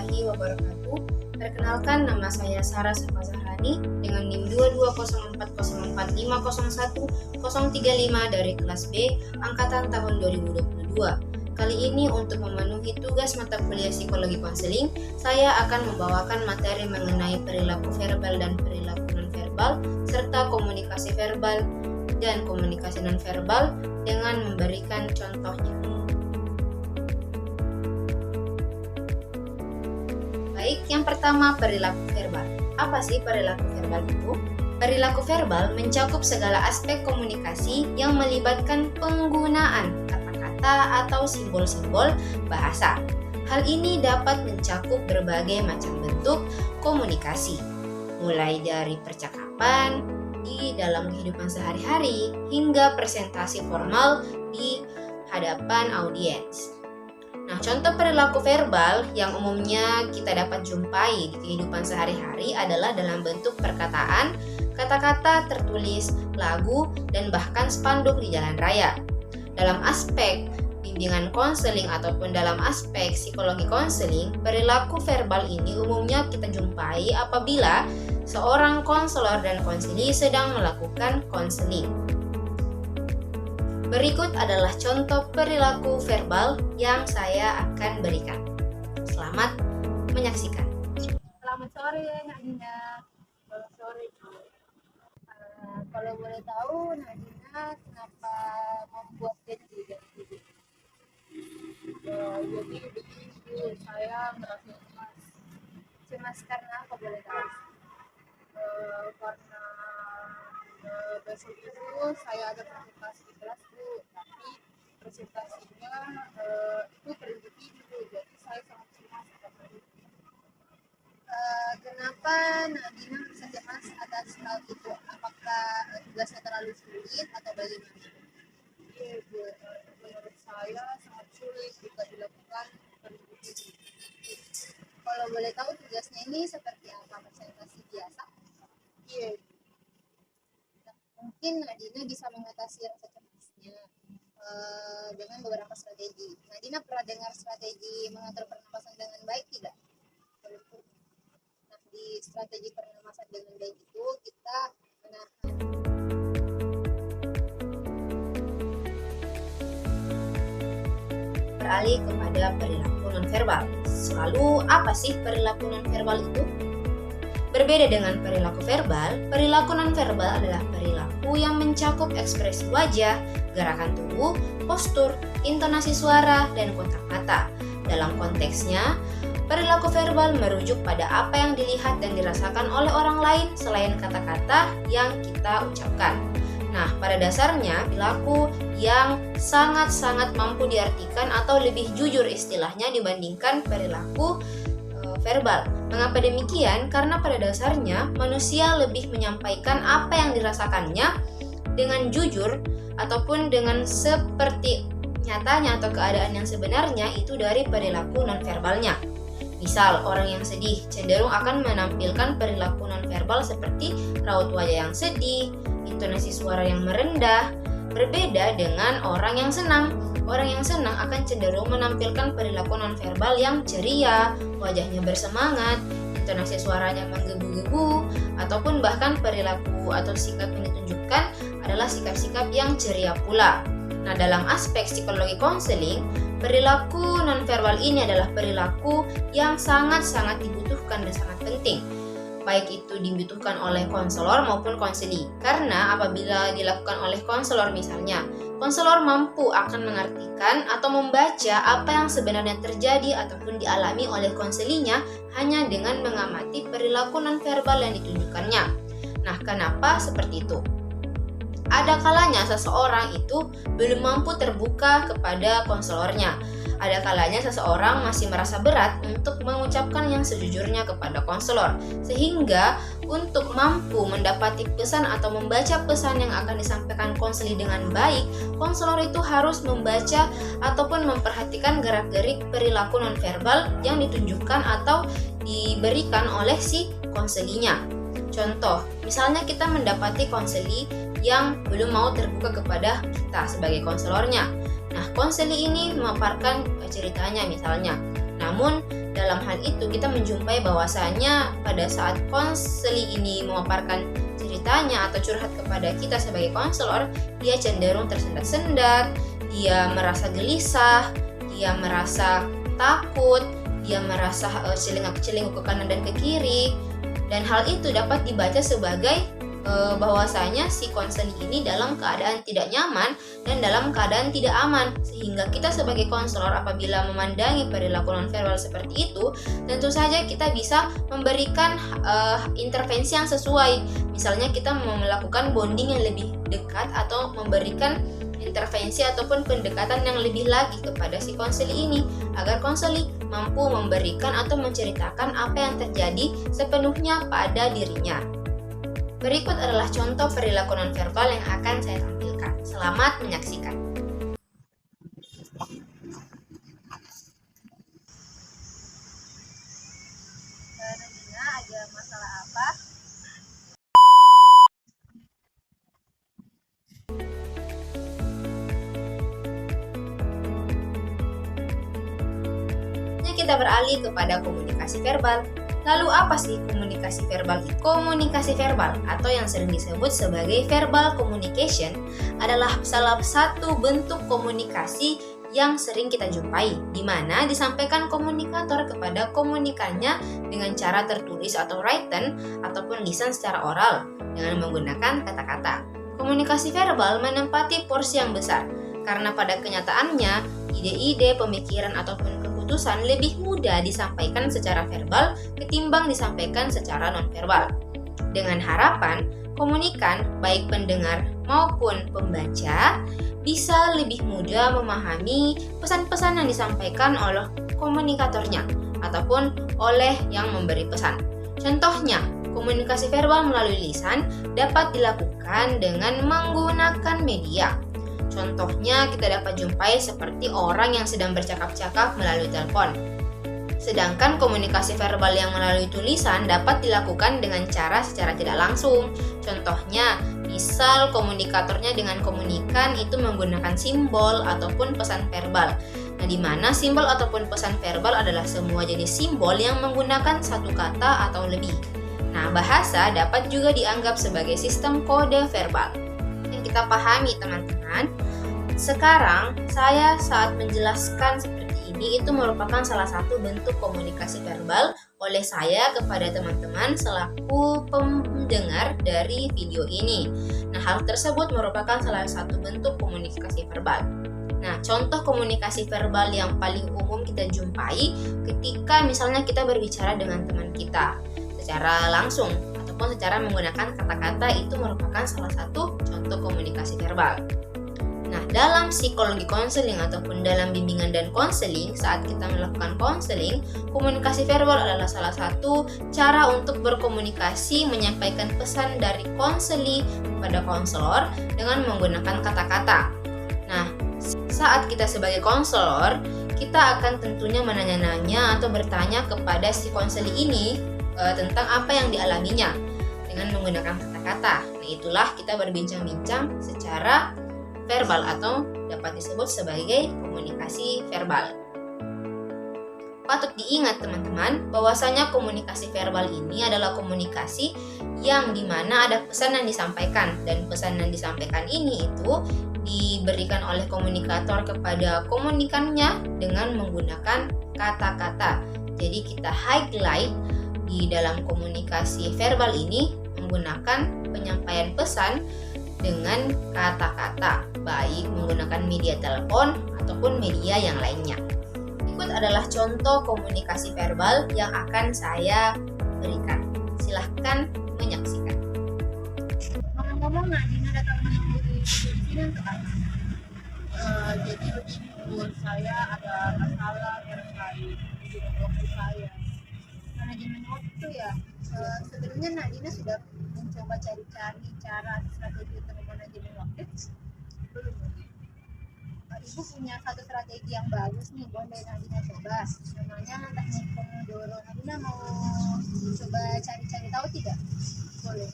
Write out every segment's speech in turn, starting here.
warahmatullahi wabarakatuh. Perkenalkan, nama saya Sarah Zahrani dengan NIM 22040450135 dari kelas B angkatan tahun 2022. Kali ini untuk memenuhi tugas mata kuliah psikologi konseling, saya akan membawakan materi mengenai perilaku verbal dan perilaku nonverbal serta komunikasi verbal dan komunikasi nonverbal dengan memberikan contohnya. Baik, yang pertama perilaku verbal. Apa sih perilaku verbal itu? Perilaku verbal mencakup segala aspek komunikasi yang melibatkan penggunaan kata-kata atau simbol-simbol bahasa. Hal ini dapat mencakup berbagai macam bentuk komunikasi, mulai dari percakapan di dalam kehidupan sehari-hari hingga presentasi formal di hadapan audiens. Nah, contoh perilaku verbal yang umumnya kita dapat jumpai di kehidupan sehari-hari adalah dalam bentuk perkataan, kata-kata tertulis, lagu, dan bahkan spanduk di jalan raya. Dalam aspek bimbingan konseling ataupun dalam aspek psikologi konseling, perilaku verbal ini umumnya kita jumpai apabila seorang konselor dan konseli sedang melakukan konseling. Berikut adalah contoh perilaku verbal yang saya akan berikan. Selamat menyaksikan. Selamat sore, Nak Dina. Selamat sore. Kalau boleh tahu, Nak Dina kenapa membuat janji dan jadi begitu saya merasa cemas. Cemas karena apa boleh tahu? Karena besok itu saya ada presentasi di kelas Bu, tapi presentasinya itu berindividu, jadi saya sangat cemas karena itu. Kenapa Nadina bisa cemas atas hal itu? Apakah tugasnya terlalu sulit atau bagaimana? Iya Bu, menurut saya sangat sulit jika dilakukan berindividu. Kalau boleh tahu tugasnya ini seperti apa, presentasi biasa? Iya. Mungkin Nadina bisa mengatasi rasa cemasnya dengan beberapa strategi. Nadina pernah dengar strategi mengatur pernapasan dengan baik tidak? Nah, di strategi pernapasan dengan baik itu kita menahan. Beralih kepada perilaku nonverbal. Lalu apa sih perilaku nonverbal itu? Berbeda dengan perilaku verbal, perilaku nonverbal adalah perilaku yang mencakup ekspresi wajah, gerakan tubuh, postur, intonasi suara, dan kontak mata. Dalam konteksnya, perilaku verbal merujuk pada apa yang dilihat dan dirasakan oleh orang lain selain kata-kata yang kita ucapkan. Nah, pada dasarnya, perilaku yang sangat-sangat mampu diartikan atau lebih jujur istilahnya dibandingkan perilaku verbal. Mengapa demikian? Karena pada dasarnya manusia lebih menyampaikan apa yang dirasakannya dengan jujur ataupun dengan seperti nyatanya atau keadaan yang sebenarnya itu dari perilaku nonverbalnya. Misal, orang yang sedih cenderung akan menampilkan perilaku nonverbal seperti raut wajah yang sedih, intonasi suara yang merendah, berbeda dengan orang yang senang. Orang yang senang akan cenderung menampilkan perilaku nonverbal yang ceria, wajahnya bersemangat, intonasi suaranya menggebu-gebu, ataupun bahkan perilaku atau sikap yang ditunjukkan adalah sikap-sikap yang ceria pula. Nah, dalam aspek psikologi konseling, perilaku nonverbal ini adalah perilaku yang sangat-sangat dibutuhkan dan sangat penting. Baik itu dibutuhkan oleh konselor maupun konseli. Karena apabila dilakukan oleh konselor misalnya, konselor mampu akan mengartikan atau membaca apa yang sebenarnya terjadi ataupun dialami oleh konselinya hanya dengan mengamati perilaku nonverbal yang ditunjukkannya. Nah, kenapa seperti itu? Ada kalanya seseorang itu belum mampu terbuka kepada konselornya. Ada kalanya seseorang masih merasa berat untuk mengucapkan yang sejujurnya kepada konselor. Sehingga untuk mampu mendapati pesan atau membaca pesan yang akan disampaikan konseli dengan baik, konselor itu harus membaca ataupun memperhatikan gerak-gerik perilaku nonverbal yang ditunjukkan atau diberikan oleh si konselinya. Contoh, misalnya kita mendapati konseli yang belum mau terbuka kepada kita sebagai konselornya. Nah, konseli ini memaparkan ceritanya misalnya. Namun dalam hal itu kita menjumpai bahwasanya pada saat konseli ini memaparkan ceritanya atau curhat kepada kita sebagai konselor, dia cenderung tersendat-sendat, dia merasa gelisah, dia merasa takut, dia merasa celingak-celinguk ke kanan dan ke kiri, dan hal itu dapat dibaca sebagai bahwasanya si konseli ini dalam keadaan tidak nyaman dan dalam keadaan tidak aman, sehingga kita sebagai konselor apabila memandangi perilaku nonverbal seperti itu, tentu saja kita bisa memberikan intervensi yang sesuai. Misalnya kita melakukan bonding yang lebih dekat atau memberikan intervensi ataupun pendekatan yang lebih lagi kepada si konseli ini agar konseli mampu memberikan atau menceritakan apa yang terjadi sepenuhnya pada dirinya. Berikut adalah contoh perilaku nonverbal yang akan saya tampilkan. Selamat menyaksikan. Nadina, ada masalah apa? Kita beralih kepada komunikasi verbal. Lalu apa sih komunikasi verbal? Komunikasi verbal atau yang sering disebut sebagai verbal communication adalah salah satu bentuk komunikasi yang sering kita jumpai, di mana disampaikan komunikator kepada komunikannya dengan cara tertulis atau written ataupun lisan secara oral dengan menggunakan kata-kata. Komunikasi verbal menempati porsi yang besar karena pada kenyataannya ide-ide, pemikiran ataupun keputusan lebih mudah disampaikan secara verbal ketimbang disampaikan secara nonverbal. Dengan harapan komunikan, baik pendengar maupun pembaca, bisa lebih mudah memahami pesan-pesan yang disampaikan oleh komunikatornya ataupun oleh yang memberi pesan. Contohnya, komunikasi verbal melalui lisan dapat dilakukan dengan menggunakan media. Contohnya kita dapat jumpai seperti orang yang sedang bercakap-cakap melalui telepon. Sedangkan komunikasi verbal yang melalui tulisan dapat dilakukan dengan cara secara tidak langsung. Contohnya, misal komunikatornya dengan komunikan itu menggunakan simbol ataupun pesan verbal. Nah, di mana simbol ataupun pesan verbal adalah semua jenis simbol yang menggunakan satu kata atau lebih. Nah, bahasa dapat juga dianggap sebagai sistem kode verbal. Yang kita pahami, teman-teman, sekarang saya saat menjelaskan seperti ini itu merupakan salah satu bentuk komunikasi verbal oleh saya kepada teman-teman selaku pendengar dari video ini. Nah, hal tersebut merupakan salah satu bentuk komunikasi verbal. Nah, contoh komunikasi verbal yang paling umum kita jumpai ketika misalnya kita berbicara dengan teman kita secara langsung ataupun secara menggunakan kata-kata, itu merupakan salah satu contoh komunikasi verbal. Nah, dalam psikologi konseling ataupun dalam bimbingan dan konseling, saat kita melakukan konseling, komunikasi verbal adalah salah satu cara untuk berkomunikasi, menyampaikan pesan dari konseli kepada konselor dengan menggunakan kata-kata. Nah, saat kita sebagai konselor, kita akan tentunya menanya-nanya atau bertanya kepada si konseli ini tentang apa yang dialaminya dengan menggunakan kata-kata. Nah, itulah kita berbincang-bincang secara verbal atau dapat disebut sebagai komunikasi verbal. Patut diingat teman-teman bahwasanya komunikasi verbal ini adalah komunikasi yang dimana ada pesan yang disampaikan, dan pesan yang disampaikan ini itu diberikan oleh komunikator kepada komunikannya dengan menggunakan kata-kata. Jadi kita highlight di dalam komunikasi verbal ini menggunakan penyampaian pesan dengan kata-kata, baik menggunakan media telepon ataupun media yang lainnya. Berikut adalah contoh komunikasi verbal yang akan saya berikan. Silahkan menyaksikan. Ngomong-ngomong, Nadina datang di sini untuk apa? Jadi begini, menurut saya ada masalah terkait manajemen waktu saya. Manajemen waktu ya, sebenarnya Nadina sudah mencoba cari-cari cara strategi untuk manajemen waktu. Belum. Ibu punya satu strategi yang bagus nih, boleh Nadina coba. Namanya teknik Pomodoro. Nadina mau coba cari-cari tahu tidak? Boleh.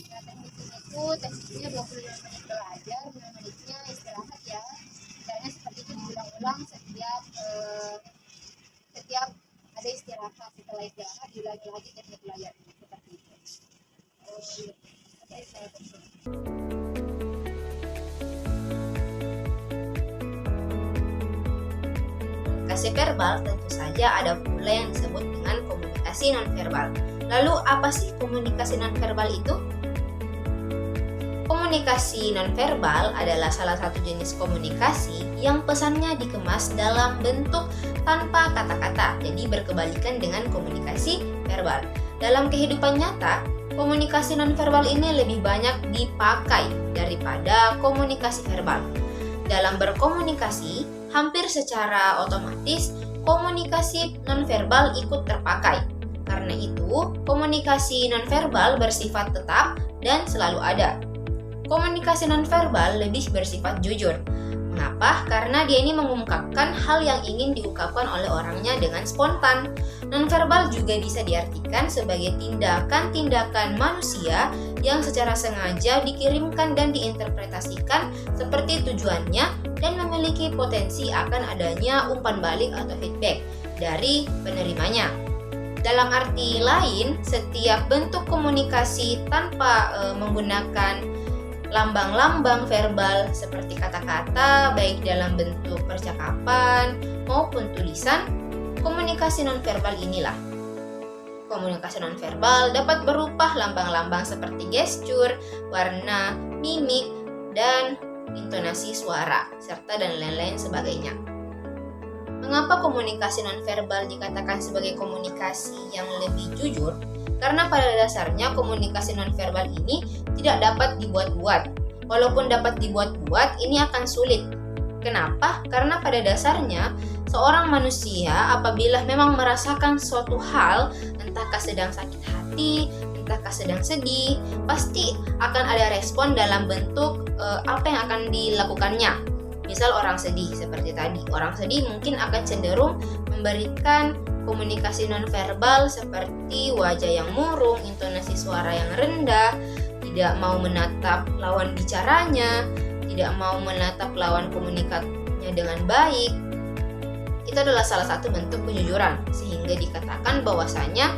Nah, teknik ini tuh tekniknya 25 menit belajar, 5 menitnya istirahat ya. Caranya seperti itu diulang-ulang setiap ada istirahat, setelah istirahat diulangi lagi teknik belajar seperti itu. Oh iya, saya salah satu. Komunikasi verbal tentu saja ada pula yang disebut dengan komunikasi nonverbal. Lalu apa sih komunikasi nonverbal itu? Komunikasi nonverbal adalah salah satu jenis komunikasi yang pesannya dikemas dalam bentuk tanpa kata-kata, jadi berkebalikan dengan komunikasi verbal. Dalam kehidupan nyata, komunikasi nonverbal ini lebih banyak dipakai daripada komunikasi verbal. Dalam berkomunikasi, hampir secara otomatis komunikasi nonverbal ikut terpakai. Karena itu, komunikasi nonverbal bersifat tetap dan selalu ada. Komunikasi nonverbal lebih bersifat jujur. Mengapa? Karena dia ini mengungkapkan hal yang ingin diungkapkan oleh orangnya dengan spontan. Nonverbal juga bisa diartikan sebagai tindakan-tindakan manusia yang secara sengaja dikirimkan dan diinterpretasikan seperti tujuannya dan memiliki potensi akan adanya umpan balik atau feedback dari penerimanya. Dalam arti lain, setiap bentuk komunikasi tanpa menggunakan lambang-lambang verbal seperti kata-kata baik dalam bentuk percakapan maupun tulisan, komunikasi nonverbal inilah. Komunikasi nonverbal dapat berupa lambang-lambang seperti gestur, warna, mimik, dan intonasi suara, serta dan lain-lain sebagainya. Mengapa komunikasi nonverbal dikatakan sebagai komunikasi yang lebih jujur? Karena pada dasarnya komunikasi nonverbal ini tidak dapat dibuat-buat. Walaupun dapat dibuat-buat, ini akan sulit. Kenapa? Karena pada dasarnya seorang manusia apabila memang merasakan suatu hal, entahkah sedang sakit hati, entahkah sedang sedih, pasti akan ada respon dalam bentuk apa yang akan dilakukannya. Misal orang sedih seperti tadi, orang sedih mungkin akan cenderung memberikan komunikasi nonverbal seperti wajah yang murung, intonasi suara yang rendah, tidak mau menatap lawan bicaranya, tidak mau menatap lawan komunikasinya dengan baik. Itu adalah salah satu bentuk kejujuran, sehingga dikatakan bahwasanya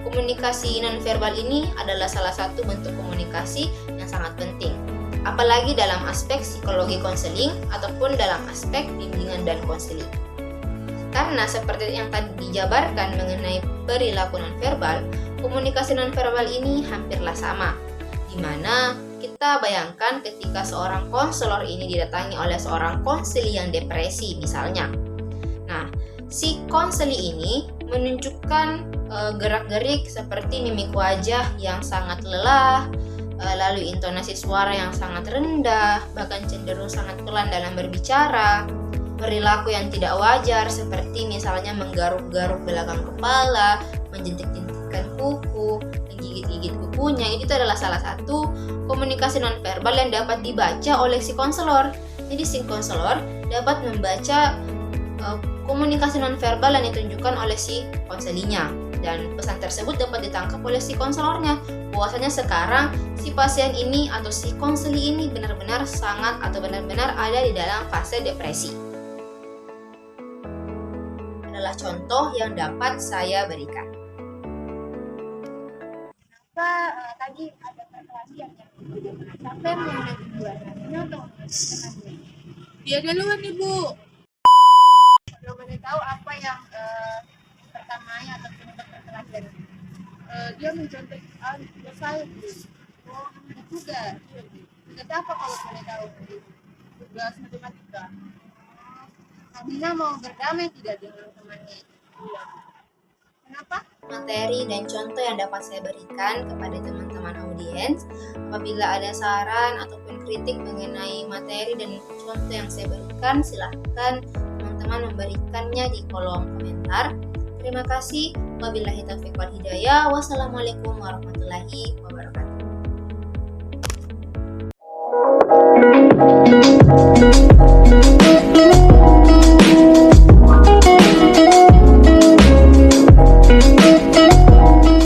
komunikasi nonverbal ini adalah salah satu bentuk komunikasi yang sangat penting. Apalagi dalam aspek psikologi konseling ataupun dalam aspek bimbingan dan konseling. Karena seperti yang tadi dijabarkan mengenai perilaku nonverbal, komunikasi nonverbal ini hampirlah sama. Di mana kita bayangkan ketika seorang konselor ini didatangi oleh seorang konseli yang depresi misalnya. Nah, si konseli ini menunjukkan gerak-gerik seperti mimik wajah yang sangat lelah, lalu intonasi suara yang sangat rendah, bahkan cenderung sangat pelan dalam berbicara, perilaku yang tidak wajar seperti misalnya menggaruk-garuk belakang kepala, menjentik-jentikkan kuku, menggigit-gigit kukunya. Itu adalah salah satu komunikasi nonverbal yang dapat dibaca oleh si konselor. Jadi si konselor dapat membaca komunikasi nonverbal yang ditunjukkan oleh si konselinya, dan pesan tersebut dapat ditangkap oleh si konselornya bahwasanya sekarang si pasien ini atau si konseli ini benar-benar sangat atau benar-benar ada di dalam fase depresi. Adalah contoh yang dapat saya berikan. Kenapa tadi ada perkelasi yang sampai mengenai tujuan? Ini untuk mengenai. Dia duluan Ibu. Kalau boleh tahu apa yang pertamanya atau penyebab perkelahian? Dia mencontek saya Oh, juga. Tugas apa kalau boleh tahu? tugas matematika. Adina mau berdamai tidak dengan temannya? Iya. Kenapa? Materi dan contoh yang dapat saya berikan kepada teman-teman audiens. Apabila ada saran ataupun kritik mengenai materi dan contoh yang saya berikan, silahkan teman-teman memberikannya di kolom komentar. Terima kasih. Wabillahi taufiq wal hidayah. Wassalamualaikum warahmatullahi wabarakatuh.